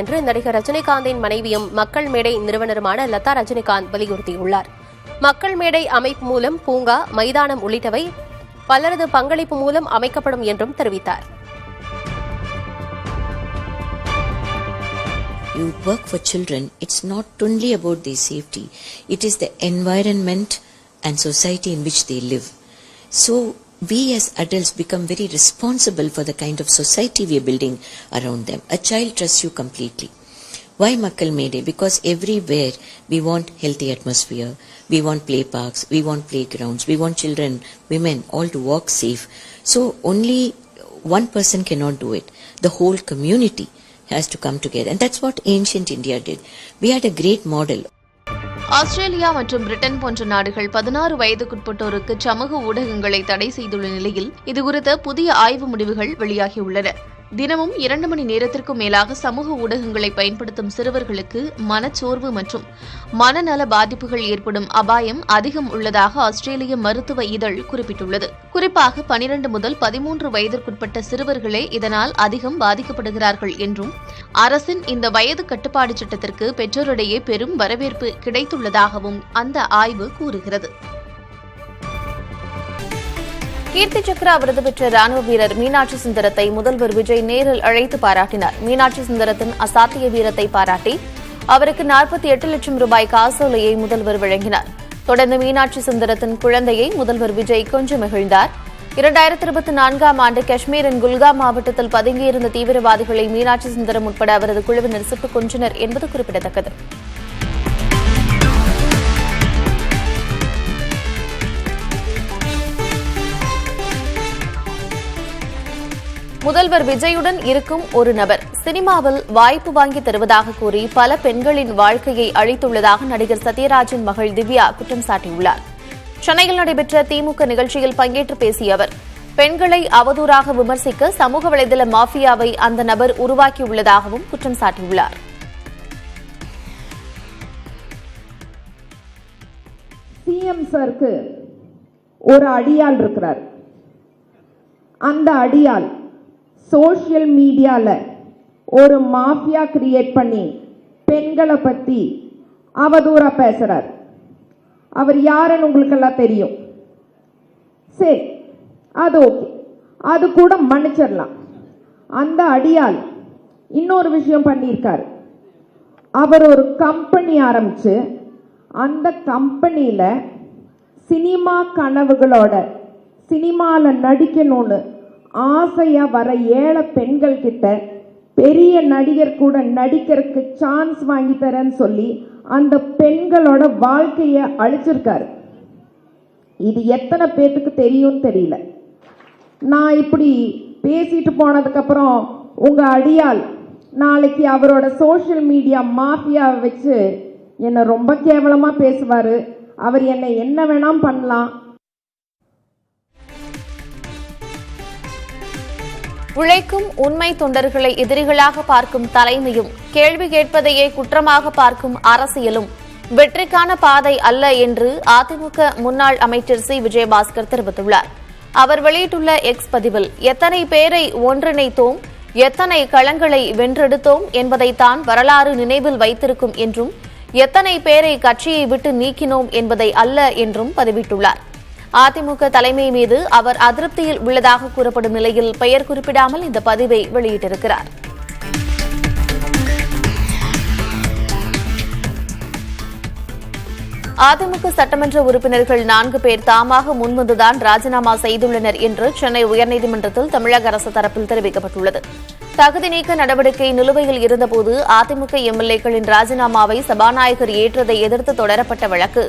என்று நடிகர் ரஜினிகாந்தின் மனைவியும் மக்கள் மேடை நிறுவனருமான லதா ரஜினிகாந்த் வலியுறுத்தியுள்ளார். மக்கள் மேடை அமைப்பு மூலம் பூங்கா, மைதானம் உள்ளிட்டவை பலரது பங்களிப்பு மூலம் அமைக்கப்படும் என்றும் தெரிவித்தார். You work for children, it's not only about their safety, it is the environment and society in which they live. So we as adults become very responsible for the kind of society we are building around them. A child trusts you completely. Why Makkal Mede? Because everywhere we want healthy atmosphere, we want play parks, we want playgrounds, we want children, women all to walk safe. So only one person cannot do it. The whole community has to come together, and that's what ancient India did. We had a great model. Australia மற்றும் Britain போன்ற நாடுகள் 16 வயதுக்குட்பட்டோருக்கு சமூக ஊடகங்களை தடை செய்துள்ள நிலையில் இதுகுறித்த புதிய ஆய்வு முடிவுகள் வெளியாகியுள்ளன. தினமும் 2 மணி நேரத்திற்கும் மேலாக சமூக ஊடகங்களை பயன்படுத்தும் சிறுவர்களுக்கு மனச்சோர்வு மற்றும் மனநல பாதிப்புகள் ஏற்படும் அபாயம் அதிகம் உள்ளதாக ஆஸ்திரேலிய மருத்துவ இதழ் குறிப்பிட்டுள்ளது. குறிப்பாக 12 முதல் 13 வயதிற்குட்பட்ட சிறுவர்களே இதனால் அதிகம் பாதிக்கப்படுகிறார்கள் என்றும் அரசின் இந்த வயது கட்டுப்பாடு சட்டத்திற்கு பெற்றோரிடையே பெரும் வரவேற்பு கிடைத்துள்ளதாகவும் அந்த ஆய்வு கூறுகிறது. கீர்த்தி சக்ரா விருது பெற்ற ராணுவ வீரர் மீனாட்சி சுந்தரத்தை முதல்வர் விஜய் நேரில் அழைத்து பாராட்டினார். மீனாட்சி சுந்தரத்தின் அசாத்திய வீரத்தை பாராட்டி அவருக்கு 48 லட்சம் ரூபாய் காசோலையை முதல்வர் வழங்கினார். தொடர்ந்து மீனாட்சி சுந்தரத்தின் குழந்தையை முதல்வர் விஜய் கொஞ்சம் மகிழ்ந்தார். 2024ஆம் ஆண்டு காஷ்மீரின் குல்காம் மாவட்டத்தில் பதுங்கியிருந்த தீவிரவாதிகளை மீனாட்சி சுந்தரம் உட்பட அவரது குழுவினர் சுட்டுக் கொன்றனர் என்பது குறிப்பிடத்தக்கது. முதல்வர் விஜயுடன் இருக்கும் ஒரு நபர் சினிமாவில் வாய்ப்பு வாங்கி தருவதாக கூறி பல பெண்களின் வாழ்க்கையை அழித்துள்ளதாக நடிகர் சத்யராஜின் மகள் திவ்யா குற்றம் சாட்டியுள்ளார். சென்னையில் நடைபெற்ற திமுக நிகழ்ச்சியில் பங்கேற்று பேசிய அவர், பெண்களை அவதூறாக விமர்சிக்க சமூக வலைதள மாஃபியாவை அந்த நபர் உருவாக்கியுள்ளதாகவும் குற்றம் சாட்டியுள்ளார். சிஎம் சருக்கு ஒரு அடியாள் இருக்கிறார். அந்த அடியாள் சோஷியல் மீடியால ஒரு மாஃபியா கிரியேட் பண்ணி பெண்களை பத்தி அவதூறா பேசுறார். அவர் யாருன்னு உங்களுக்கு எல்லாம் தெரியும். சரி, அது ஓகே, அது கூட மன்னிச்சிடலாம். அந்த அடியாள் இன்னொரு விஷயம் பண்ணியிருக்காரு. அவர் ஒரு கம்பெனி ஆரம்பிச்சு அந்த கம்பெனியில சினிமா கனவுகளோட சினிமால நடிக்கணும்னு ஆசையா வர ஏழை பெண்கள் கிட்ட பெரிய நடிகர் கூட நடிக்கிறதுக்கு சான்ஸ் வாங்கி தரேன்னு சொல்லி அந்த பெண்களோட வாழ்க்கைய அழிச்சிருக்காரு. இது எத்தனை பேத்துக்கு தெரியும் தெரியல. நான் இப்படி பேசிட்டு போனதுக்கு அப்புறம் உங்க அடியாள் நாளைக்கு அவரோட சோஷியல் மீடியா மாஃபியாவை வச்சு என்னை ரொம்ப கேவலமா பேசுவாரு. அவர் என்னை என்ன வேணாம் பண்ணலாம். உழைக்கும் உண்மை தொண்டர்களை எதிரிகளாக பார்க்கும் தலைமையும் கேள்வி கேட்பதையே குற்றமாக பார்க்கும் அரசியலும் வெற்றிக்கான பாதை அல்ல என்று அதிமுக முன்னாள் அமைச்சர் சி. விஜயபாஸ்கர் தெரிவித்துள்ளார். அவர் வெளியிட்டுள்ள எக்ஸ் பதிவில், எத்தனை பேரை ஒன்றிணைத்தோம், எத்தனை களங்களை வென்றெடுத்தோம் என்பதைத்தான் வரலாறு நினைவில் வைத்திருக்கும் என்றும், எத்தனை பேரை கட்சியை விட்டு நீக்கினோம் என்பதை அல்ல என்றும் பதிவிட்டுள்ளார். அதிமுக தலைமை மீது அவர் அதிருப்தியில் உள்ளதாக கூறப்படும் நிலையில் பெயர் குறிப்பிடாமல் இந்த பதிவை வெளியிட்டிருக்கிறார். அதிமுக சட்டமன்ற உறுப்பினர்கள் 4 பேர் தாமாக முன்வந்துதான் ராஜினாமா செய்துள்ளனர் என்று சென்னை உயர்நீதிமன்றத்தில் தமிழக அரசு தரப்பில் தெரிவிக்கப்பட்டுள்ளது. தகுதி நீக்க நடவடிக்கை நிலுவையில் இருந்தபோது அதிமுக எம்எல்ஏக்களின் ராஜினாமாவை சபாநாயகர் ஏற்றதை எதிர்த்து தொடரப்பட்ட வழக்கு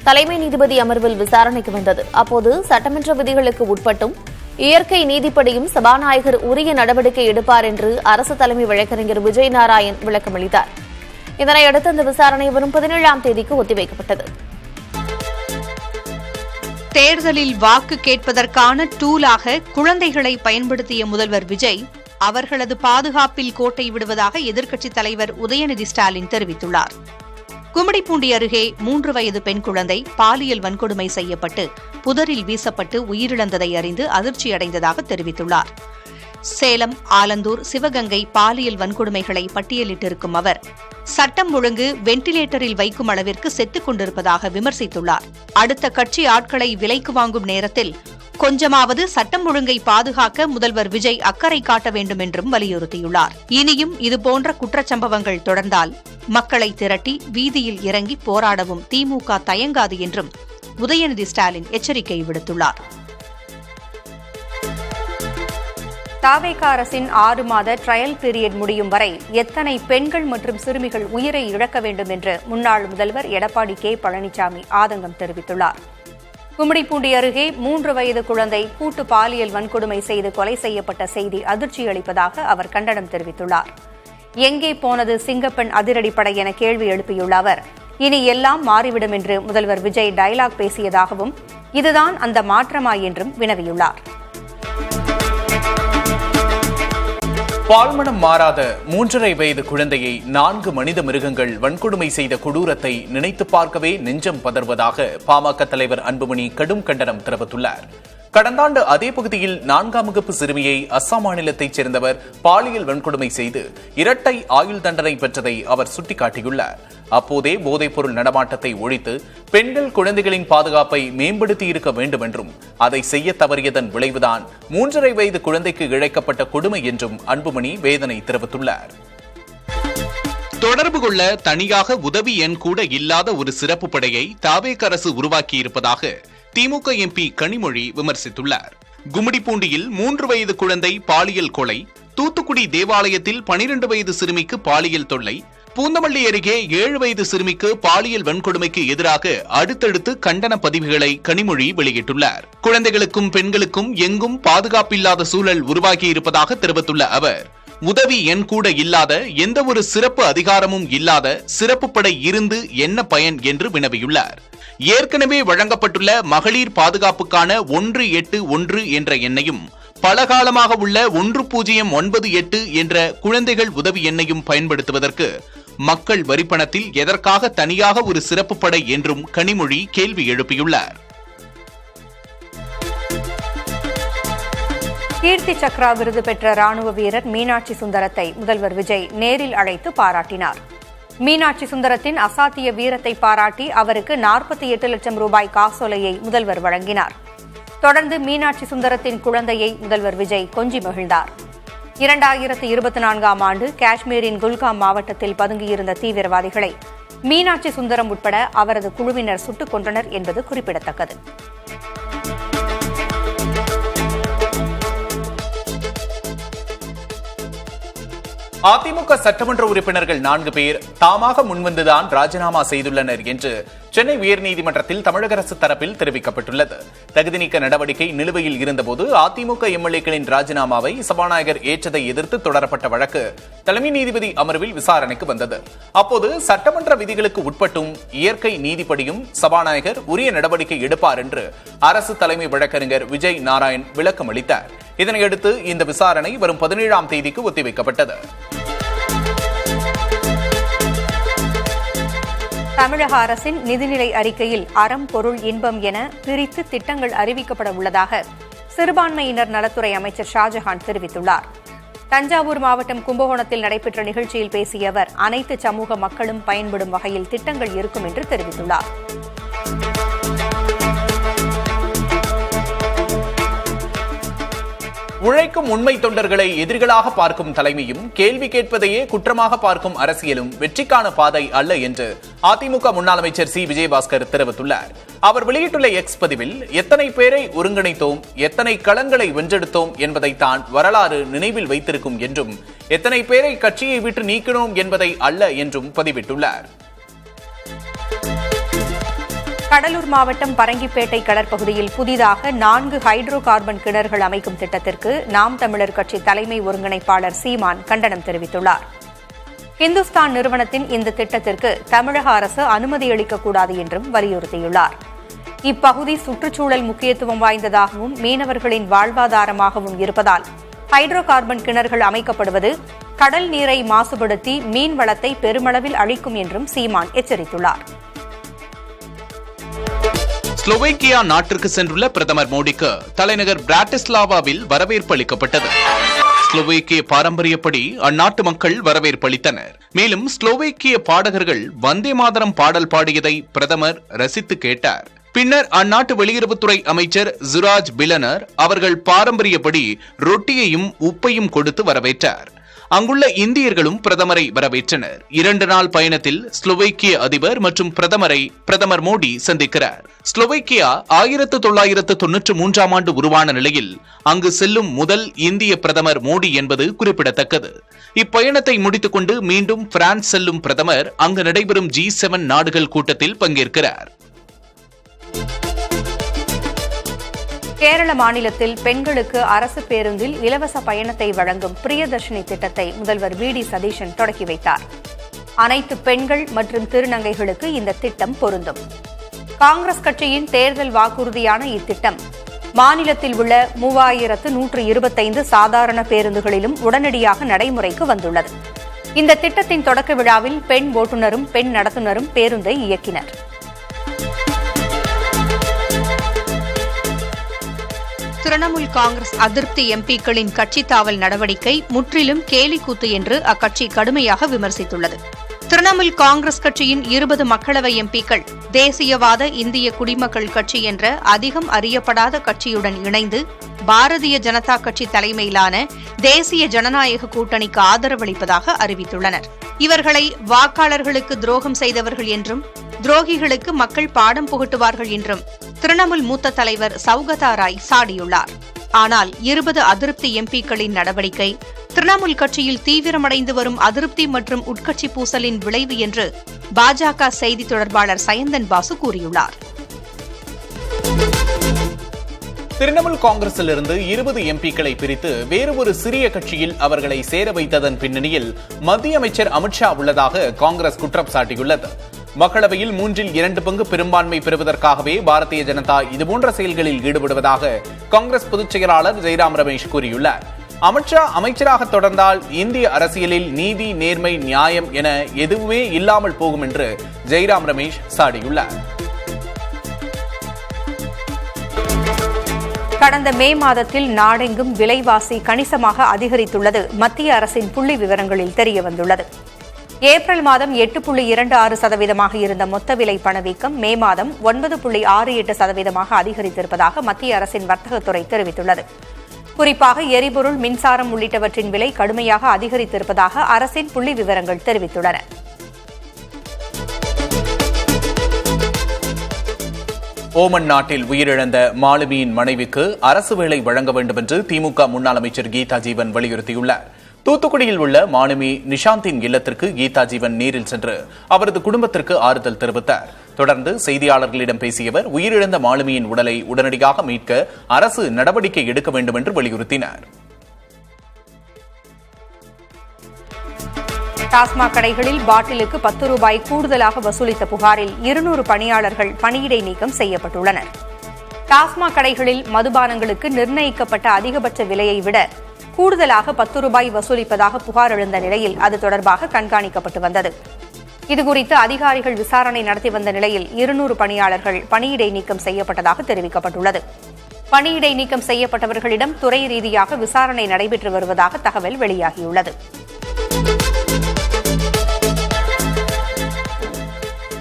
தலைமை நீதிபதி அமர்வில் விசாரணைக்கு வந்தது. அப்போது சட்டமன்ற விதிகளுக்கு உட்பட்டும் இயற்கை நீதிப்படியும் சபாநாயகர் உரிய நடவடிக்கை எடுப்பார் என்று அரசு தலைமை வழக்கறிஞர் விஜய் நாராயண் விளக்கமளித்தார். இதனையடுத்து அந்த விசாரணை வரும் 17ஆம் தேதிக்கு ஒத்திவைக்கப்பட்டது. தேர்தலில் வாக்கு கேட்பதற்கான டூலாக குழந்தைகளை பயன்படுத்திய முதல்வர் விஜய் அவர்களது பாதுகாப்பில் கோட்டை விடுவதாக எதிர்க்கட்சித் தலைவர் உதயநிதி ஸ்டாலின் தெரிவித்துள்ளார். கும்மிடிப்பூண்டி அருகே 3 வயது பெண் குழந்தை பாலியல் வன்கொடுமை செய்யப்பட்டு புதரில் வீசப்பட்டு உயிரிழந்ததை அறிந்து அதிர்ச்சியடைந்ததாக தெரிவித்துள்ளார். சேலம், ஆலந்தூர், சிவகங்கை பாலியல் வன்கொடுமைகளை பட்டியலிட்டிருக்கும் அவர் சட்டம் ஒழுங்கு வெண்டிலேட்டரில் வைக்கும் அளவிற்கு செத்துக் கொண்டிருப்பதாக விமர்சித்துள்ளார். அடுத்த கட்சி ஆட்களை விலைக்கு வாங்கும் நேரத்தில் கொஞ்சமாவது சட்டம் ஒழுங்கை பாதுகாக்க முதல்வர் விஜய் அக்கறை காட்ட வேண்டும் என்றும் வலியுறுத்தியுள்ளார். இனியும் இதுபோன்ற குற்றச்சம்பவங்கள் தொடர்ந்தால் மக்களை திரட்டி வீதியில் இறங்கி போராடவும் திமுக தயங்காது என்றும் உதயநிதி ஸ்டாலின் எச்சரிக்கை விடுத்துள்ளார். தாவேக அரசின் 6 மாத ட்ரையல் பீரியட் முடியும் வரை எத்தனை பெண்கள் மற்றும் சிறுமிகள் உயிரை இழக்க வேண்டும் என்று முன்னாள் முதல்வர் எடப்பாடி கே பழனிசாமி ஆதங்கம் தெரிவித்துள்ளார். கும்மிடிப்பூண்டி அருகே 3 வயது குழந்தை கூட்டு பாலியல் வன்கொடுமை செய்து கொலை செய்யப்பட்ட செய்தி அதிர்ச்சி அளிப்பதாக அவர் கண்டனம் தெரிவித்துள்ளார். எங்கே போனது சிங்கப்பெண் அதிரடிப்படை என கேள்வி எழுப்பியுள்ள அவர், இனி எல்லாம் மாறிவிடும் என்று முதல்வர் விஜய் டயலாக் பேசியதாகவும், இதுதான் அந்த மாற்றமா என்றும் வினவியுள்ளார். பால்மனம் மாறாத 3.5 வயது குழந்தையை 4 மனித மிருகங்கள் வன்கொடுமை செய்த கொடூரத்தை நினைத்து பார்க்கவே நெஞ்சம் பதறுவதாக பாமக தலைவர் அன்புமணி கடும் கண்டனம் தெரிவித்துள்ளார். கடந்த ஆண்டு அதே பகுதியில் 4ஆம் வகுப்பு சிறுமியை அஸ்ஸாம் மாநிலத்தைச் சேர்ந்தவர் பாலியல் வன்கொடுமை செய்து இரட்டை ஆயுள் தண்டனை பெற்றதை அவர் சுட்டிக்காட்டியுள்ளார். அப்போதே போதைப்பொருள் நடமாட்டத்தை ஒழித்து பெண்கள் குழந்தைகளின் பாதுகாப்பை மேம்படுத்தி இருக்க வேண்டும் என்றும், அதை செய்ய தவறியதன் விளைவுதான் 3.5 வயது குழந்தைக்கு இழைக்கப்பட்ட கொடுமை என்றும் அன்புமணி வேதனை தெரிவித்துள்ளார். தொடர்பு கொள்ள தனியாக உதவி எண் கூட இல்லாத ஒரு சிறப்பு படையை தாவேக அரசு உருவாக்கியிருப்பதாக திமுக எம்பி கனிமொழி விமர்சித்துள்ளார். கும்மிடிப்பூண்டியில் 3 வயது குழந்தை பாலியல் கொலை, தூத்துக்குடி தேவாலயத்தில் 12 வயது சிறுமிக்கு பாலியல் தொல்லை, பூந்தமல்லி அருகே 7 வயது சிறுமிக்கு பாலியல் வன்கொடுமைக்கு எதிராக அடுத்தடுத்து கண்டன பதிவுகளை கனிமொழி வெளியிட்டுள்ளார். குழந்தைகளுக்கும் பெண்களுக்கும் எங்கும் பாதுகாப்பில்லாத சூழல் உருவாகியிருப்பதாக தெரிவித்துள்ள அவர், உதவி எண் கூட இல்லாத, எந்த ஒரு சிறப்பு அதிகாரமும் இல்லாத சிறப்பு படை இருந்து என்ன பயன் என்று வினவியுள்ளார். ஏற்கனவே வழங்கப்பட்டுள்ள மகளிர் பாதுகாப்புக்கான 181 என்ற எண்ணையும், பலகாலமாக உள்ள 1098 என்ற குழந்தைகள் உதவி எண்ணையும் பயன்படுத்துவதற்கு மக்கள் வரிப்பணத்தில் எதற்காக தனியாக ஒரு சிறப்பு படை என்றும் கனிமொழி கேள்வி எழுப்பியுள்ளார். கீர்த்தி சக்ரா விருது பெற்ற ராணுவ வீரர் மீனாட்சி சுந்தரத்தை முதல்வர் விஜய் நேரில் அழைத்து பாராட்டினார். மீனாட்சி சுந்தரத்தின் அசாத்திய வீரத்தை பாராட்டி அவருக்கு 48 லட்சம் ரூபாய் காசோலையை முதல்வர் வழங்கினார். தொடர்ந்து மீனாட்சி சுந்தரத்தின் குழந்தையை முதல்வர் விஜய் கொஞ்சி மகிழ்ந்தார். 2024ஆம் ஆண்டு காஷ்மீரின் குல்காம் மாவட்டத்தில் பதுங்கியிருந்த தீவிரவாதிகளை மீனாட்சி சுந்தரம் உட்பட அவரது குழுவினர் சுட்டுக் கொன்றனர் என்பது குறிப்பிடத்தக்கது. அதிமுக சட்டமன்ற உறுப்பினர்கள் 4 பேர் தாமாக முன்வந்துதான் ராஜினாமா செய்துள்ளனர் என்று சென்னை உயர்நீதிமன்றத்தில் தமிழக அரசு தரப்பில் தெரிவிக்கப்பட்டுள்ளது. தகுதி நீக்க நடவடிக்கை நிலுவையில் இருந்தபோது அதிமுக எம்எல்ஏக்களின் ராஜினாமாவை சபாநாயகர் ஏற்றதை எதிர்த்து தொடரப்பட்ட வழக்கு தலைமை நீதிபதி அமர்வில் விசாரணைக்கு வந்தது. அப்போது சட்டமன்ற விதிகளுக்கு உட்பட்டும் இயற்கை நீதிப்படியும் சபாநாயகர் உரிய நடவடிக்கை எடுப்பார் என்று அரசு தலைமை வழக்கறிஞர் விஜய் நாராயண் விளக்கம் அளித்தார். இதனையடுத்து இந்த விசாரணை வரும் 17ஆம் தேதிக்கு ஒத்திவைக்கப்பட்டது. தமிழக அரசின் நிதிநிலை அறிக்கையில் அறம், பொருள், இன்பம் என பிரித்து திட்டங்கள் அறிவிக்கப்பட உள்ளதாக சிறுபான்மையினர் நலத்துறை அமைச்சர் ஷாஜஹான் தெரிவித்துள்ளார். தஞ்சாவூர் மாவட்டம் கும்பகோணத்தில் நடைபெற்ற நிகழ்ச்சியில் பேசிய அவர், அனைத்து சமூக மக்களும் பயன்படும் வகையில் திட்டங்கள் இருக்கும் என்று தெரிவித்துள்ளார். உழைக்கும் உண்மை தொண்டர்களை எதிரிகளாக பார்க்கும் தலைமையும், கேள்வி கேட்பதையே குற்றமாக பார்க்கும் அரசியலும் வெற்றிக்கான பாதை அல்ல என்று அதிமுக முன்னாள் அமைச்சர் சி. விஜயபாஸ்கர் தெரிவித்துள்ளார். அவர் வெளியிட்டுள்ள எக்ஸ் பதிவில், எத்தனை பேரை ஒருங்கிணைத்தோம், எத்தனை களங்களை வென்றெடுத்தோம் என்பதைத்தான் வரலாறு நினைவில் வைத்திருக்கும் என்றும், எத்தனை பேரை கட்சியை விட்டு நீக்கினோம் என்பதை அல்ல என்றும் பதிவிட்டுள்ளார். கடலூர் மாவட்டம் பரங்கிப்பேட்டை கடற்பகுதியில் புதிதாக 4 ஹைட்ரோ கார்பன் கிணறுகள் அமைக்கும் திட்டத்திற்கு நாம் தமிழர் கட்சி தலைமை ஒருங்கிணைப்பாளர் சீமான் கண்டனம் தெரிவித்துள்ளார். இந்துஸ்தான் நிறுவனத்தின் இந்த திட்டத்திற்கு தமிழக அரசு அனுமதி அளிக்கக்கூடாது என்றும் வலியுறுத்தியுள்ளார். இப்பகுதி சுற்றுச்சூழல் முக்கியத்துவம் வாய்ந்ததாகவும் மீனவர்களின் வாழ்வாதாரமாகவும் இருப்பதால் ஹைட்ரோ கார்பன் கிணறுகள் அமைக்கப்படுவது கடல் நீரை மாசுபடுத்தி மீன் வளத்தை பெருமளவில் அழிக்கும் என்றும் சீமான் எச்சரித்துள்ளார். ஸ்லோவேக்கியா நாட்டிற்கு சென்றுள்ள பிரதமர் மோடிக்கு தலைநகர் பிராட்டிஸ்லாவாவில் வரவேற்பு அளிக்கப்பட்டது. ஸ்லோவேக்கிய பாரம்பரியப்படி அந்நாட்டு மக்கள் வரவேற்பளித்தனர். மேலும் ஸ்லோவேக்கிய பாடகர்கள் வந்தே மாதரம் பாடல் பாடியதை பிரதமர் ரசித்து கேட்டார். பின்னர் அந்நாட்டு வெளியுறவுத்துறை அமைச்சர் ஜுராஜ் பிலனர் அவர்கள் பாரம்பரியப்படி ரொட்டியையும் உப்பையும் கொடுத்து வரவேற்றார். அங்குள்ள இந்தியர்களும் பிரதமரை வரவேற்றனர். 2 நாள் பயணத்தில் ஸ்லோவேக்கிய அதிபர் மற்றும் பிரதமரை பிரதமர் மோடி சந்திக்கிறார். ஸ்லோவேக்கியா 1993 ஆண்டு உருவான நிலையில் அங்கு செல்லும் முதல் இந்திய பிரதமர் மோடி என்பது குறிப்பிடத்தக்கது. இப்பயணத்தை முடித்துக் கொண்டு மீண்டும் பிரான்ஸ் செல்லும் பிரதமர் அங்கு நடைபெறும் G7 நாடுகள் கூட்டத்தில் பங்கேற்கிறார். கேரள மாநிலத்தில் பெண்களுக்கு அரசு பேருந்தில் இலவச பயணத்தை வழங்கும் பிரியதர்ஷினி திட்டத்தை முதல்வர் வி.டி. சதீஷன் தொடக்கி வைத்தார். அனைத்து பெண்கள் மற்றும் திருநங்கைகளுக்கு இந்த திட்டம் பொருந்தும். காங்கிரஸ் கட்சியின் தேர்தல் வாக்குறுதியான இத்திட்டம் மாநிலத்தில் உள்ள 3125 சாதாரண பேருந்துகளிலும் உடனடியாக நடைமுறைக்கு வந்துள்ளது. இந்த திட்டத்தின் தொடக்க விழாவில் பெண் ஓட்டுநரும் பெண் நடத்துனரும் பேருந்தை இயக்கினர். திரிணாமுல் காங்கிரஸ் அதிருப்தி எம்பிக்களின் கட்சித் தாவல் நடவடிக்கை முற்றிலும் கேலிக்கூத்து என்று அக்கட்சி கடுமையாக விமர்சித்துள்ளது. திரிணாமுல் காங்கிரஸ் கட்சியின் 20 மக்களவை எம்பிக்கள் தேசியவாத இந்திய குடிமக்கள் கட்சி என்ற அதிகம் அறியப்படாத கட்சியுடன் இணைந்து பாரதிய ஜனதா கட்சி தலைமையிலான தேசிய ஜனநாயக கூட்டணிக்கு ஆதரவளிப்பதாக அறிவித்துள்ளனர். இவர்களை வாக்காளர்களுக்கு துரோகம் செய்தவர்கள் என்றும் துரோகிகளுக்கு மக்கள் பாடம் புகட்டுவார்கள் என்றும் திரிணாமுல் மூத்த தலைவர் சௌகதா ராய் சாடியுள்ளார். ஆனால் 20 அதிருப்தி எம்பிக்களின் நடவடிக்கை திரிணாமுல் கட்சியில் தீவிரமடைந்து வரும் அதிருப்தி மற்றும் உட்கட்சி பூசலின் விளைவு என்று பாஜக செய்தி தொடர்பாளர் சயந்தன் பாசு கூறியுள்ளார். திரிணாமுல் காங்கிரசிலிருந்து 20 எம்பிக்களை பிரித்து வேறு ஒரு சிறிய கட்சியில் அவர்களை சேர வைத்ததன் பின்னணியில் மத்திய அமைச்சர் அமித்ஷா உள்ளதாக காங்கிரஸ் குற்றம் சாட்டியுள்ளது. மக்களவையில் 2 பங்கு பெரும்பான்மை பெறுவதற்காகவே பாரதிய ஜனதா இதுபோன்ற செயல்களில் ஈடுபடுவதாக காங்கிரஸ் பொதுச் செயலாளர் ஜெய்ராம் ரமேஷ் கூறியுள்ளார். அமித்ஷா அமைச்சராக தொடர்ந்தால் இந்திய அரசியலில் நீதி, நேர்மை, நியாயம் என எதுவுமே இல்லாமல் போகும் என்று ஜெய்ராம் ரமேஷ் சாடியுள்ளார். கடந்த மே மாதத்தில் நாடெங்கும் விலைவாசி கணிசமாக அதிகரித்துள்ளது மத்திய அரசின் புள்ளி விவரங்களில் தெரியவந்துள்ளது. ஏப்ரல் மாதம் 8.26% இருந்த மொத்த விலை பணவீக்கம் மே மாதம் 9.68% அதிகரித்திருப்பதாக மத்திய அரசின் வர்த்தகத்துறை தெரிவித்துள்ளது. குறிப்பாக எரிபொருள், மின்சாரம் உள்ளிட்டவற்றின் விலை கடுமையாக அதிகரித்திருப்பதாக அரசின் புள்ளி விவரங்கள் தெரிவித்துள்ளன. ஓமன் நாட்டில் உயிரிழந்த மாலுமியின் மனைவிக்கு அரசு வேலை வழங்க வேண்டும் என்று திமுக முன்னாள் அமைச்சர் கீதா ஜீவன் வலியுறுத்தியுள்ளார். தூத்துக்குடியில் உள்ள மாலுமி நிஷாந்தின் இல்லத்திற்கு கீதா ஜீவன் நேரில் சென்று அவரது குடும்பத்திற்கு ஆறுதல் தெரிவித்தார். தொடர்ந்து செய்தியாளர்களிடம் பேசிய அவர் உயிரிழந்த மாலுமியின் உடலை உடனடியாக மீட்க அரசு நடவடிக்கை எடுக்க வேண்டும் என்று வலியுறுத்தினார். டாஸ்மாக் கடைகளில் பாட்டிலுக்கு 10 ரூபாய் கூடுதலாக வசூலித்த புகாரில் 200 பணியாளர்கள் பணியிடை நீக்கம் செய்யப்பட்டுள்ளனர். டாஸ்மாக் கடைகளில் மதுபானங்களுக்கு நிர்ணயிக்கப்பட்ட அதிகபட்ச விலையை விட கூடுதலாக 10 ரூபாய் வசூலிப்பதாக புகார் எழுந்த நிலையில் அது தொடர்பாக கண்காணிக்கப்பட்டு வந்தது. இதுகுறித்து அதிகாரிகள் விசாரணை நடத்தி வந்த நிலையில் 200 பணியாளர்கள் பணியிடை நீக்கம் செய்யப்பட்டதாக தெரிவிக்கப்பட்டுள்ளது. பணியிடை நீக்கம் செய்யப்பட்டவர்களிடம் துறை ரீதியாக விசாரணை நடைபெற்று வருவதாக தகவல் வெளியாகியுள்ளது.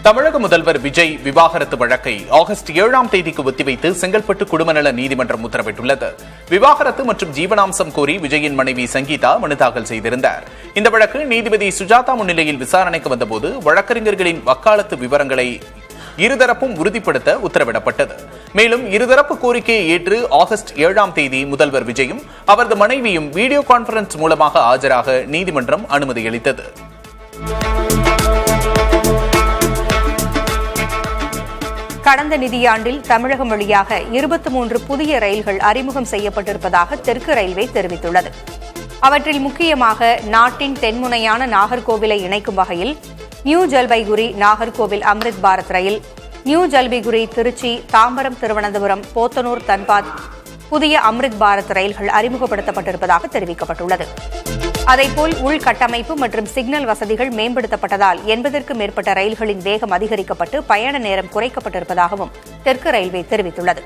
தமிழக முதல்வர் விஜய் விவாகரத்து வழக்கை ஆகஸ்ட் 7ஆம் தேதிக்கு ஒத்திவைத்து செங்கல்பட்டு குடும்பநல நீதிமன்றம் உத்தரவிட்டுள்ளது. விவாகரத்து மற்றும் ஜீவனாம்சம் கோரி விஜயின் மனைவி சங்கீதா மனு தாக்கல் செய்திருந்தார். இந்த வழக்கு நீதிபதி சுஜாதா முன்னிலையில் விசாரணைக்கு வந்தபோது வழக்கறிஞர்களின் வக்காலத்து விவரங்களை இருதரப்பும் உறுதிப்படுத்த உத்தரவிடப்பட்டது. மேலும் இருதரப்பு கோரிக்கையை ஏற்று ஆகஸ்ட் 7ஆம் தேதி முதல்வர் விஜயும் அவரது மனைவியும் வீடியோ கான்பரன்ஸ் மூலமாக ஆஜராக நீதிமன்றம் அனுமதியளித்தது. கடந்த நிதியாண்டில் தமிழகம் வழியாக 23 புதிய ரயில்கள் அறிமுகம் செய்யப்பட்டிருப்பதாக தெற்கு ரயில்வே தெரிவித்துள்ளது. அவற்றில் முக்கியமாக நாட்டின் தென்முனையான நாகர்கோவிலை இணைக்கும் வகையில் நியூ ஜல்பைகுரி நாகர்கோவில் அம்ரித் பாரத் ரயில், நியூ ஜல்பைகுரி திருச்சி, தாம்பரம் திருவனந்தபுரம், போத்தனூர் தன்பாத் புதிய அம்ரித் பாரத் ரயில்கள் அறிமுகப்படுத்தப்பட்டிருப்பதாக தெரிவிக்கப்பட்டுள்ளது. அதேபோல் உள்கட்டமைப்பு மற்றும் சிக்னல் வசதிகள் மேம்படுத்தப்பட்டதால் 80க்கும் மேற்பட்ட ரயில்களின் வேகம் அதிகரிக்கப்பட்டு பயண நேரம் குறைக்கப்பட்டிருப்பதாகவும் தெற்கு ரயில்வே தெரிவித்துள்ளது.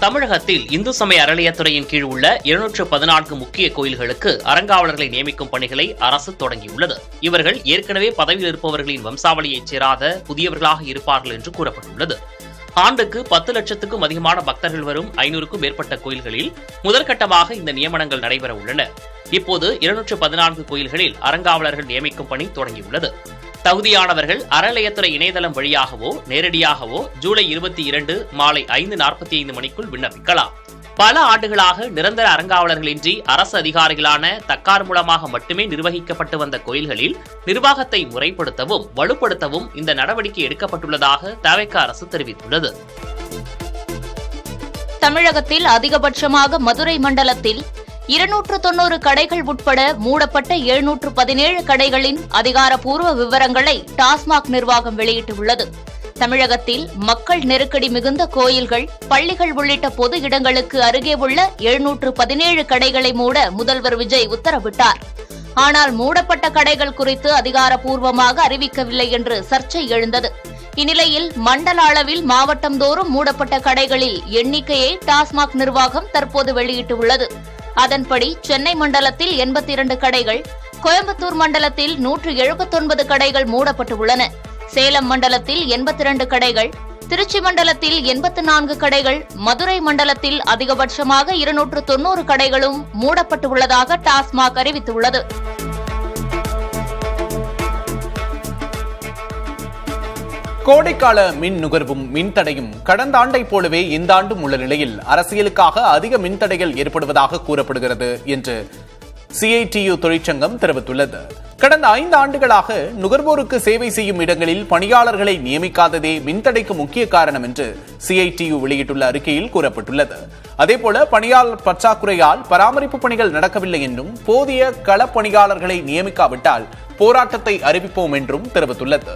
தமிழகத்தில் இந்து சமய அறநிலையத்துறையின் கீழ் உள்ள 214 முக்கிய கோயில்களுக்கு அறங்காவலர்களை நியமிக்கும் பணிகளை அரசு தொடங்கியுள்ளது. இவர்கள் ஏற்கனவே பதவியில் இருப்பவர்களின் வம்சாவளியைச் சேராத புதியவர்களாக இருப்பார்கள் என்று கூறப்பட்டுள்ளது. ஆண்டுக்கு 10 லட்சத்துக்கும் அதிகமான பக்தர்கள் வரும் 500க்கும் மேற்பட்ட கோயில்களில் முதற்கட்டமாக இந்த நியமனங்கள் நடைபெற உள்ளன. இப்போது 214 கோயில்களில் அறங்காவலர்கள் நியமிக்கும் பணி தொடங்கியுள்ளது. தகுதியானவர்கள் அறநிலையத்துறை இணையதளம் வழியாகவோ நேரடியாகவோ ஜூலை 22 மாலை 5:45 மணிக்குள் விண்ணப்பிக்கலாம். பல ஆண்டுகளாக நிரந்தர அறங்காவலர்களின்றி அரசு அதிகாரிகளான தக்கார் மூலமாக மட்டுமே நிர்வகிக்கப்பட்டு வந்த கோயில்களில் நிர்வாகத்தை முறைப்படுத்தவும் வலுப்படுத்தவும் இந்த நடவடிக்கை எடுக்கப்பட்டுள்ளதாக தவிக அரசு தெரிவித்துள்ளது. தமிழகத்தில் அதிகபட்சமாக மதுரை மண்டலத்தில் 290 கடைகள் உட்பட மூடப்பட்ட 717 கடைகளின் அதிகாரப்பூர்வ விவரங்களை டாஸ்மாக் நிர்வாகம் வெளியிட்டுள்ளது. தமிழகத்தில் மக்கள் நெருக்கடி மிகுந்த கோயில்கள், பள்ளிகள் உள்ளிட்ட பொது இடங்களுக்கு அருகே உள்ள 717 கடைகளை மூட முதல்வர் விஜய் உத்தரவிட்டார். ஆனால் மூடப்பட்ட கடைகள் குறித்து அதிகாரப்பூர்வமாக அறிவிக்கவில்லை என்று சர்ச்சை எழுந்தது. இந்நிலையில் மண்டல அளவில் மாவட்டந்தோறும் மூடப்பட்ட கடைகளில் எண்ணிக்கையை டாஸ்மாக் நிர்வாகம் தற்போது வெளியிட்டுள்ளது. அதன்படி சென்னை மண்டலத்தில் 82 கடைகள், கோயம்புத்தூர் மண்டலத்தில் 179 கடைகள் மூடப்பட்டுள்ளன. சேலம் மண்டலத்தில் 82 கடைகள், திருச்சி மண்டலத்தில் 84 கடைகள், மதுரை மண்டலத்தில் அதிகபட்சமாக 290 கடைகளும் மூடப்பட்டுள்ளதாக டாஸ்மாக் அறிவித்துள்ளது. கோடைக்கால மின் நுகர்வும் மின்தடையும் கடந்த ஆண்டை போலவே இந்த ஆண்டும் உள்ள நிலையில் அரசியலுக்காக அதிக மின்தடைகள் ஏற்படுவதாக கூறப்படுகிறது என்று CITU தொழிற்சங்கம் தெரிவித்துள்ளது. கடந்த 5 ஆண்டுகளாக நுகர்வோருக்கு சேவை செய்யும் இடங்களில் பணியாளர்களை நியமிக்காததே மின்தடைக்கு முக்கிய காரணம் என்று CITU வெளியிட்டுள்ள அறிக்கையில் கூறப்பட்டுள்ளது. அதேபோல பணியாளர் பற்றாக்குறையால் பராமரிப்பு பணிகள் நடக்கவில்லை என்றும் போதிய கள பணியாளர்களை நியமிக்காவிட்டால் போராட்டத்தை அறிவிப்போம் என்றும் தெரிவித்துள்ளது.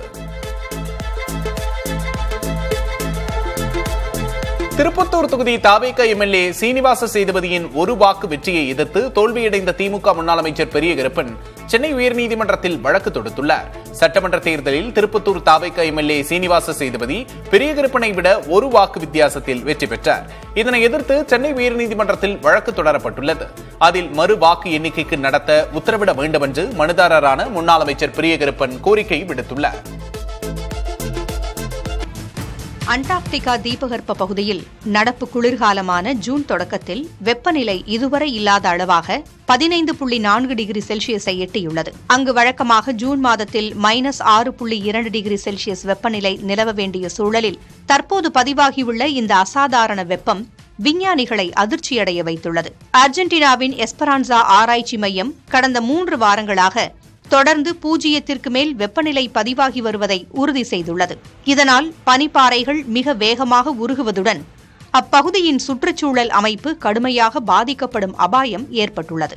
திருப்பத்தூர் தொகுதி தவிக எம்எல்ஏ சீனிவாச சேதுபதியின் ஒரு வாக்கு வெற்றியை எதிர்த்து தோல்வியடைந்த திமுக முன்னாள் அமைச்சர் பெரியகருப்பன் சென்னை உயர்நீதிமன்றத்தில் வழக்கு தொடுத்துள்ளார். சட்டமன்ற தேர்தலில் திருப்பத்தூர் தவிக எம்எல்ஏ சீனிவாச சேதுபதி பெரியகருப்பனை விட ஒரு வாக்கு வித்தியாசத்தில் வெற்றி பெற்றார். இதனை எதிர்த்து சென்னை உயர்நீதிமன்றத்தில் வழக்கு தொடரப்பட்டுள்ளது. அதில் மறு வாக்கு எண்ணிக்கைக்கு நடத்த உத்தரவிட வேண்டும் என்று மனுதாரரான முன்னாள் அமைச்சர் பெரியகருப்பன் கோரிக்கை விடுத்துள்ளார். அண்டார்டிகா தீபகற்ப பகுதியில் நடப்பு குளிர்காலமான ஜூன் தொடக்கத்தில் வெப்பநிலை இதுவரை இல்லாத அளவாக 15.4 டிகிரி செல்சியஸை எட்டியுள்ளது. அங்கு வழக்கமாக ஜூன் மாதத்தில் -6.2 டிகிரி செல்சியஸ் வெப்பநிலை நிலவ வேண்டிய சூழலில் தற்போது பதிவாகியுள்ள இந்த அசாதாரண வெப்பம் விஞ்ஞானிகளை அதிர்ச்சியடைய வைத்துள்ளது. அர்ஜென்டினாவின் எஸ்பரான்சா ஆராய்ச்சி மையம் கடந்த 3 வாரங்களாக தொடர்ந்து 0க்கு மேல் வெப்பநிலை பதிவாகி வருவதை உறுதி செய்துள்ளது. இதனால் பனிப்பாறைகள் மிக வேகமாக உருகுவதுடன் அப்பகுதியின் சுற்றுச்சூழல் அமைப்பு கடுமையாக பாதிக்கப்படும் அபாயம் ஏற்பட்டுள்ளது.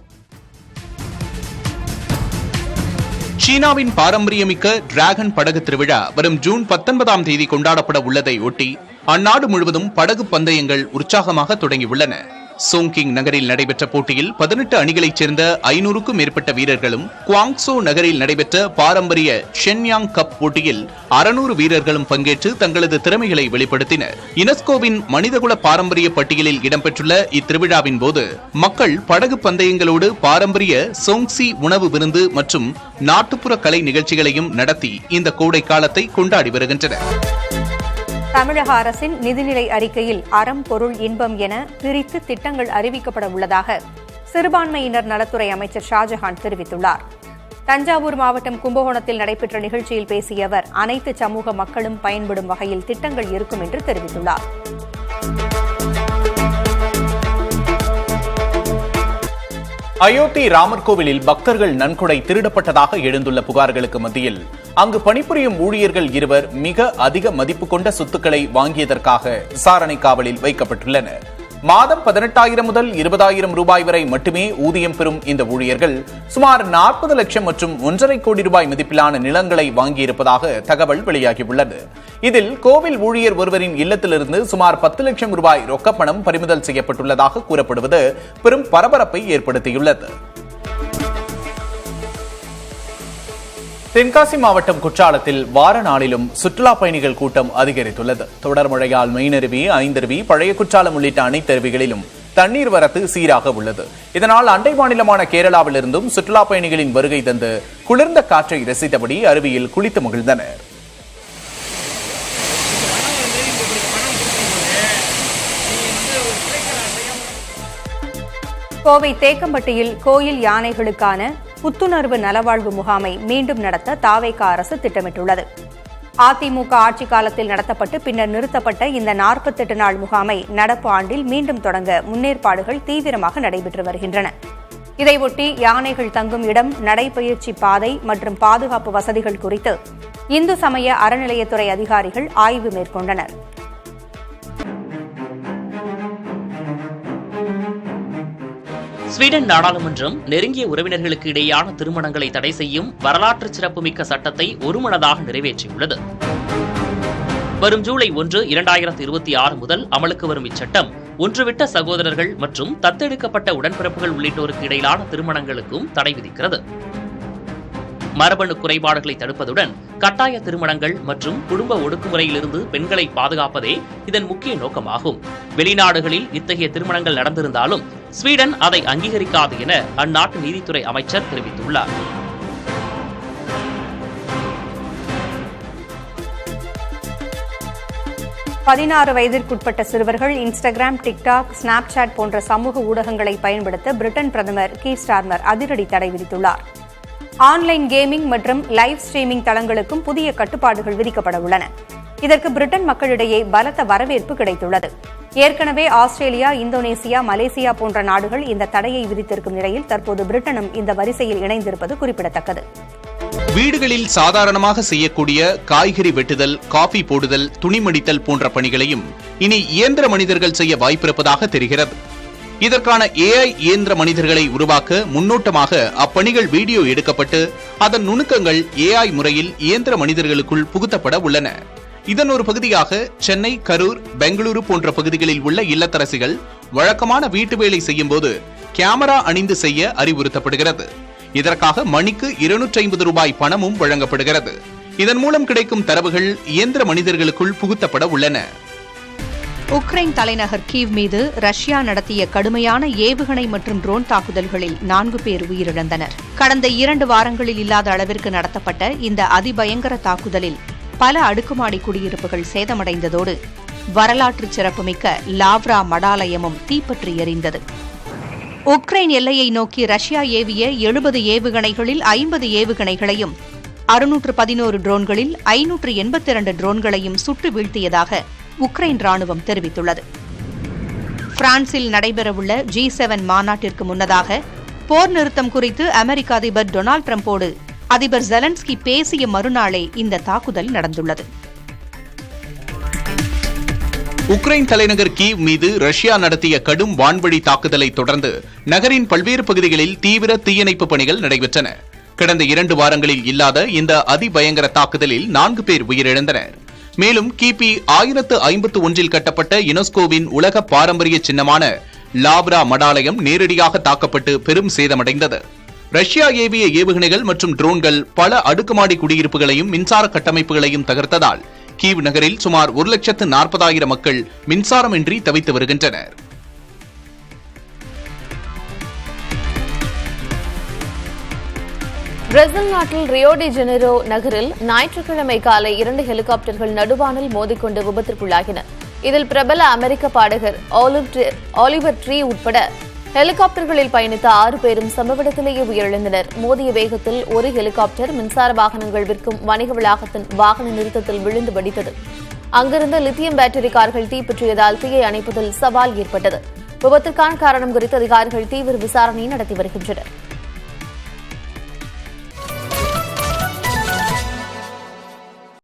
சீனாவின் பாரம்பரியமிக்க டிராகன் படகு திருவிழா வரும் ஜூன் 19ஆம் தேதி கொண்டாடப்பட உள்ளதை ஒட்டி அந்நாடு முழுவதும் படகு பந்தயங்கள் உற்சாகமாக தொடங்கியுள்ளன. சோங்கிங் நகரில் நடைபெற்ற போட்டியில் 18 அணிகளைச் சேர்ந்த 500க்கும் மேற்பட்ட வீரர்களும், குவாங்சோ நகரில் நடைபெற்ற பாரம்பரிய ஷென்யாங் கப் போட்டியில் 600 வீரர்களும் பங்கேற்று தங்களது திறமைகளை வெளிப்படுத்தினர். யுனெஸ்கோவின் மனிதகுல பாரம்பரிய பட்டியலில் இடம்பெற்றுள்ள இத்திருவிழாவின் போது மக்கள் படகு பந்தயங்களோடு பாரம்பரிய சோங்சி உணவு விருந்து மற்றும் நாட்டுப்புற கலை நிகழ்ச்சிகளையும் நடத்தி இந்த கோடை காலத்தை கொண்டாடி வருகின்றனர். தமிழக அரசின் நிதிநிலை அறிக்கையில் அறம், பொருள், இன்பம் என பிரித்து திட்டங்கள் அறிவிக்கப்பட உள்ளதாக சிறுபான்மையினர் நலத்துறை அமைச்சர் ஷாஜஹான் தெரிவித்துள்ளார். தஞ்சாவூர் மாவட்டம் கும்பகோணத்தில் நடைபெற்ற நிகழ்ச்சியில் பேசிய அவர் அனைத்து சமூக மக்களும் பயன்படும் வகையில் திட்டங்கள் இருக்கும் என்று தெரிவித்துள்ளார். அயோத்தி ராமர் கோவிலில் பக்தர்கள் நன்கொடை திருடப்பட்டதாக எழுந்துள்ள புகார்களுக்கு மத்தியில் அங்கு பணிபுரியும் ஊழியர்கள் 2 மிக அதிக மதிப்பு கொண்ட சொத்துக்களை வாங்கியதற்காக விசாரணை காவலில் வைக்கப்பட்டுள்ளனர். மாதம் 18,000 முதல் 20,000 ரூபாய் வரை மட்டுமே ஊதியம் பெறும் இந்த ஊழியர்கள் சுமார் 40 லட்சம் மற்றும் 1.5 கோடி ரூபாய் மதிப்பிலான நிலங்களை வாங்கியிருப்பதாக தகவல் வெளியாகியுள்ளது. இதில் கோவில் ஊழியர் ஒருவரின் இல்லத்திலிருந்து சுமார் 10 லட்சம் ரூபாய் ரொக்கப்பணம் பறிமுதல் செய்யப்பட்டுள்ளதாக கூறப்படுவது பெரும் பரபரப்பை ஏற்படுத்தியுள்ளது. தென்காசி மாவட்டம் குற்றாலத்தில் வார நாளிலும் சுற்றுலா பயணிகள் கூட்டம் அதிகரித்துள்ளது. தொடர் மழையால் மெயினருவி, ஐந்தருவி, பழைய குற்றாலம் உள்ளிட்ட அனைத்து அருவிகளிலும் தண்ணீர் வரத்து சீராக உள்ளது. இதனால் அண்டை மாநிலமான கேரளாவிலிருந்தும் சுற்றுலா பயணிகளின் வருகை தந்து குளிர்ந்த காற்றை ரசித்தபடி அருவியில் குளித்து மகிழ்ந்தனர். கோவை தேக்கம்பட்டியில் கோயில் யானைகளுக்கான புத்துணர்வு நலவாழ்வு முகாமை மீண்டும் நடத்த தாவேக அரசு திட்டமிட்டுள்ளது. அதிமுக ஆட்சி காலத்தில் நடத்தப்பட்டு பின்னர் நிறுத்தப்பட்ட இந்த 48 நாள் முகாமை நடப்பு ஆண்டில் மீண்டும் தொடங்க முன்னேற்பாடுகள் தீவிரமாக நடைபெற்று வருகின்றன. இதையொட்டி யானைகள் தங்கும் இடம், நடைபயிற்சி பாதை மற்றும் பாதுகாப்பு வசதிகள் குறித்து இந்து சமய அறநிலையத்துறை அதிகாரிகள் ஆய்வு மேற்கொண்டனர். ஸ்வீடன் நாடாளுமன்றம் நெருங்கிய உறவினர்களுக்கு இடையேயான திருமணங்களை தடை செய்யும் வரலாற்று சிறப்புமிக்க சட்டத்தை ஒருமனதாக நிறைவேற்றியுள்ளது. வரும் ஜூலை 1, 2026 முதல் அமலுக்கு வரும் இச்சட்டம் ஒன்றுவிட்ட சகோதரர்கள் மற்றும் தத்தெடுக்கப்பட்ட உடன்பிறப்புகள் உள்ளிட்டோருக்கு இடையிலான திருமணங்களுக்கும் தடை விதிக்கிறது. மரபணு குறைபாடுகளை தடுப்பதுடன் கட்டாய திருமணங்கள் மற்றும் குடும்ப ஒடுக்குமுறையிலிருந்து பெண்களை பாதுகாப்பதே இதன் முக்கிய நோக்கமாகும். வெளிநாடுகளில் இத்தகைய திருமணங்கள் நடந்திருந்தாலும் ஸ்வீடன் அதை அங்கீகரிக்காது என அந்நாட்டு நீதித்துறை அமைச்சர் தெரிவித்துள்ளார். வயதிற்குட்பட்ட சிறுவர்கள் இன்ஸ்டாகிராம், டிக்டாக், ஸ்னாப்சாட் போன்ற சமூக ஊடகங்களை பயன்படுத்த பிரிட்டன் பிரதமர் கீர் ஸ்டார்மர் அதிரடி தடை விதித்துள்ளார். ஆன்லைன் கேமிங் மற்றும் லைவ் ஸ்ட்ரீமிங் தளங்களுக்கும் புதிய கட்டுப்பாடுகள் விதிக்கப்பட உள்ளன. இதற்கு பிரிட்டன் மக்களிடையே பலத்த வரவேற்பு கிடைத்துள்ளது. ஏற்கனவே ஆஸ்திரேலியா, இந்தோனேசியா, மலேசியா போன்ற நாடுகள் இந்த தடையை விதித்திருக்கும் நிலையில் தற்போது பிரிட்டனும் இந்த வரிசையில் இணைந்திருப்பது குறிப்பிடத்தக்கது. வீடுகளில் சாதாரணமாக செய்யக்கூடிய காய்கறி வெட்டுதல், காஃபி போடுதல், துணிமடித்தல் போன்ற பணிகளையும் இனி இயந்திர மனிதர்கள் செய்ய வாய்ப்பிருப்பதாக தெரிகிறது. இதற்கான AI இயந்திர மனிதர்களை உருவாக்க முன்னோட்டமாக அப்பணிகள் வீடியோ எடுக்கப்பட்டு அதன் நுணுக்கங்கள் AI முறையில் இயந்திர மனிதர்களுக்குள் புகுத்தப்பட உள்ளன. இதன் ஒரு பகுதியாக சென்னை, கரூர், பெங்களூரு போன்ற பகுதிகளில் உள்ள இல்லத்தரசிகள் வழக்கமான வீட்டு வேலை செய்யும் போது கேமரா அணிந்து செய்ய அறிவுறுத்தப்படுகிறது. இதற்காக மணிக்கு 250 ரூபாய் பணமும் வழங்கப்படுகிறது. இதன் மூலம் கிடைக்கும் தரவுகள் இயந்திர மனிதர்களுக்குள் புகுத்தப்பட உள்ளன. உக்ரைன் தலைநகர் கீவ் மீது ரஷ்யா நடத்திய கடுமையான ஏவுகணை மற்றும் ட்ரோன் தாக்குதல்களில் 4 பேர் உயிரிழந்தனர். கடந்த 2 வாரங்களில் இல்லாத அளவிற்கு நடத்தப்பட்ட இந்த அதிபயங்கர தாக்குதலில் பல அடுக்குமாடி குடியிருப்புகள் சேதமடைந்ததோடு வரலாற்று சிறப்புமிக்க லாவ்ரா மடாலயமும் தீப்பற்றி எரிந்தது. உக்ரைன் எல்லையை நோக்கி ரஷ்யா ஏவிய 70 ஏவுகணைகளில் 50 ஏவுகணைகளையும் 611 ட்ரோன்களில் 582 ட்ரோன்களையும் சுட்டு வீழ்த்தியதாக உக்ரைன் ராணுவம் தெரிவித்துள்ளது. பிரான்சில் நடைபெறவுள்ள G7 மாநாட்டிற்கு முன்னதாக போர் நிறுத்தம் குறித்து அமெரிக்க அதிபர் டொனால்டு டிரம்போடு அதிபர் ஜெலன்ஸ்கி பேசிய மறுநாளே இந்த தாக்குதல் நடந்துள்ளது. உக்ரைன் தலைநகர் கீவ் மீது ரஷ்யா நடத்திய கடும் வான்வழி தாக்குதலை தொடர்ந்து நகரின் பல்வேறு பகுதிகளில் தீவிர தீயணைப்பு பணிகள் நடைபெற்றன. கடந்த 2 வாரங்களில் இல்லாத இந்த அதிபயங்கர தாக்குதலில் 4 பேர் உயிரிழந்தனர். மேலும் கிபி 1051 கட்டப்பட்ட யுனெஸ்கோவின் உலக பாரம்பரிய சின்னமான லாவ்ரா மடாலயம் நேரடியாக தாக்கப்பட்டு பெரும் சேதமடைந்தது. ரஷ்யா ஏவிய ஏவுகணைகள் மற்றும் ட்ரோன்கள் பல அடுக்குமாடி குடியிருப்புகளையும் மின்சார கட்டமைப்புகளையும் தகர்த்ததால் கீவ் நகரில் சுமார் 1,40,000 மக்கள் மின்சாரமின்றி தவித்து வருகின்றனர். பிரேசில் நாட்டில் ரியோ டி ஜெனிரோ நகரில் ஞாயிற்றுக்கிழமை காலை 2 ஹெலிகாப்டர்கள் நடுவானில் மோதிக்கொண்டு விபத்திற்குள்ளாகின. இதில் பிரபல அமெரிக்க பாடகர் ஆலிவர் ட்ரீ உட்பட ஹெலிகாப்டர்களில் பயணித்த 6 பேரும் சம்பவ இடத்திலேயே உயிரிழந்தனர். மோதிய வேகத்தில் ஒரு ஹெலிகாப்டர் மின்சார வாகனங்கள் விற்கும் வணிக வளாகத்தின் வாகன நிறுத்தத்தில் விழுந்து வெடித்தது. அங்கிருந்த லித்தியம் பேட்டரி கார்கள் தீப்பற்றியதால் தீயை அணைப்பதில் சவால் ஏற்பட்டது. விபத்திற்கான காரணம் குறித்து அதிகாரிகள் தீவிர விசாரணை நடத்தி வருகின்றனர்.